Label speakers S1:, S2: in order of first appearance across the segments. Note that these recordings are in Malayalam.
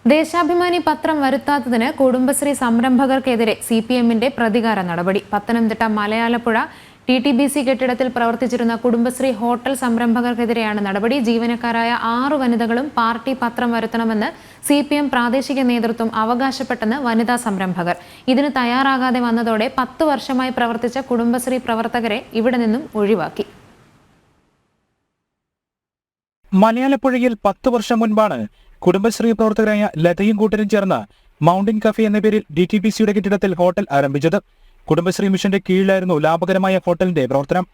S1: ദേശാഭിമാനി പത്രം വരുത്താത്തതിന് കുടുംബശ്രീ സംരംഭകർക്കെതിരെ സിപിഎമ്മിന്റെ പ്രതികാര നടപടി. പത്തനംതിട്ട മലയാലപ്പുഴ TTBC കെട്ടിടത്തിൽ പ്രവർത്തിച്ചിരുന്ന കുടുംബശ്രീ ഹോട്ടൽ സംരംഭകർക്കെതിരെയാണ് നടപടി. ജീവനക്കാരായ 6 വനിതകളും പാർട്ടി പത്രം വരുത്തണമെന്ന് സിപിഎം പ്രാദേശിക നേതൃത്വം അവകാശപ്പെട്ടെന്ന് വനിതാ സംരംഭകർ. ഇതിന് തയ്യാറാകാതെ വന്നതോടെ 10 വർഷമായി പ്രവർത്തിച്ച കുടുംബശ്രീ പ്രവർത്തകരെ ഇവിടെ നിന്നും ഒഴിവാക്കി.
S2: മലയാലപ്പുഴയിൽ 10 വർഷം മുൻപാണ് കുടുംബശ്രീ പ്രവർത്തകരായ ലതയും കൂട്ടരും ചേർന്ന് മൗണ്ടൻ കഫേ എന്ന പേരിൽ DTBCയുടെ കെട്ടിടത്തിൽ ഹോട്ടൽ ആരംഭിച്ചത്. കുടുംബശ്രീ മിഷന്റെ കീഴിലായിരുന്നു ലാഭകരമായ ഹോട്ടലിന്റെ പ്രവർത്തനം.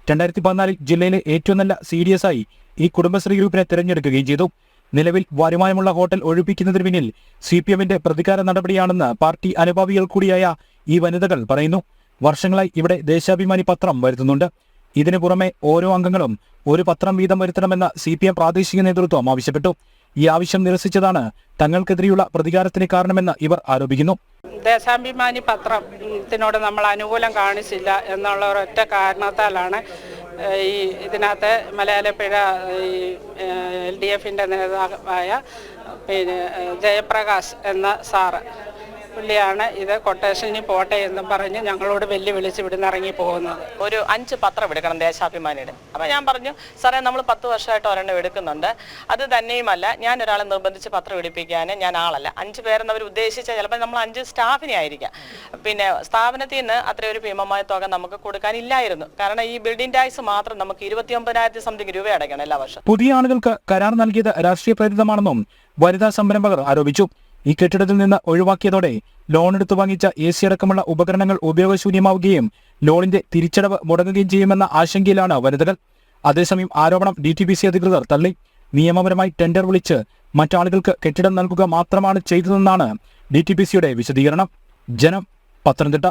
S2: 2014 ജില്ലയിലെ ഏറ്റവും നല്ല CDS ആയി ഈ കുടുംബശ്രീ ഗ്രൂപ്പിനെ തിരഞ്ഞെടുക്കുകയും ചെയ്തു. നിലവിൽ വരുമാനമുള്ള ഹോട്ടൽ ഒഴിപ്പിക്കുന്നതിന് പിന്നിൽ CPMന്റെ പ്രതികാര നടപടിയാണെന്ന് പാർട്ടി അനുഭാവികൾ കൂടിയായ ഈ വനിതകൾ പറയുന്നു. വർഷങ്ങളായി ഇവിടെ ദേശാഭിമാനി പത്രം വരുത്തുന്നുണ്ട്. ഇതിനു പുറമെ ഓരോ അംഗങ്ങളും ഒരു പത്രം വീതം വരുത്തണമെന്ന് CPM പ്രാദേശിക നേതൃത്വം ആവശ്യപ്പെട്ടു. ഈ ആവശ്യം നിരസിച്ചതാണ് തങ്ങൾക്കെതിരെയുള്ള പ്രതികാരത്തിന് കാരണമെന്ന് ഇവർ ആരോപിക്കുന്നു.
S3: ദേശാഭിമാനി പത്രത്തിനോട് നമ്മൾ അനുകൂലം കാണിച്ചില്ല എന്നുള്ള ഒരൊറ്റ കാരണത്താലാണ് ഇതിനകത്ത് മലയാലപ്പുഴ LDFന്റെ നേതാവായ ജയപ്രകാശ് എന്ന സാറ് പുള്ളിയാണ് ഇത് കൊട്ടേഷനിൽ പോട്ടെ എന്നും പറഞ്ഞ് ഞങ്ങളോട് വെല്ലുവിളിച്ച് ഇവിടുന്ന് ഇറങ്ങി പോകുന്നത്.
S4: ഒരു 5 പത്രം എടുക്കണം ദേശാഭിമാനിയുടെ. അപ്പോൾ ഞാൻ പറഞ്ഞു, സാറേ നമ്മൾ 10 വർഷമായിട്ട് ഒരെണ്ണം എടുക്കുന്നുണ്ട്. അത് തന്നെയുമല്ല, ഞാൻ ഒരാളെ നിർബന്ധിച്ച് പത്രം എടുപ്പിക്കാൻ ഞാൻ ആളല്ല. 5 പേരെന്നവർ ഉദ്ദേശിച്ച ചിലപ്പോൾ നമ്മൾ 5 സ്റ്റാഫിനെ ആയിരിക്കാം. പിന്നെ സ്ഥാപനത്തിൽ നിന്ന് അത്രയൊരു ഭീമമായ തുക നമുക്ക് കൊടുക്കാനില്ലായിരുന്നു. കാരണം ഈ ബിൽഡിംഗ് ടാക്സ് മാത്രം നമുക്ക് 29,000 സംതിങ് രൂപ അടയ്ക്കണം എല്ലാ വർഷം.
S2: പുതിയ ആളുകൾക്ക് കരാർ നൽകിയത് രാഷ്ട്രീയ പ്രേരിതമാണെന്നും വനിതാ സംരംഭകർ ആരോപിച്ചു. ഈ കെട്ടിടത്തിൽ നിന്ന് ഒഴിവാക്കിയതോടെ ലോൺ എടുത്തു വാങ്ങിച്ച AC അടക്കമുള്ള ഉപകരണങ്ങൾ ഉപയോഗശൂന്യമാവുകയും ലോണിന്റെ തിരിച്ചടവ് മുടങ്ങുകയും ചെയ്യുമെന്ന ആശങ്കയിലാണ് വനിതകൾ. അതേസമയം ആരോപണം DTBC അധികൃതർ തള്ളി. നിയമപരമായി ടെൻഡർ വിളിച്ച് മറ്റാളുകൾക്ക് കെട്ടിടം നൽകുക മാത്രമാണ് ചെയ്തതെന്നാണ് DTBCയുടെ വിശദീകരണം. ജനം, പത്തനംതിട്ട.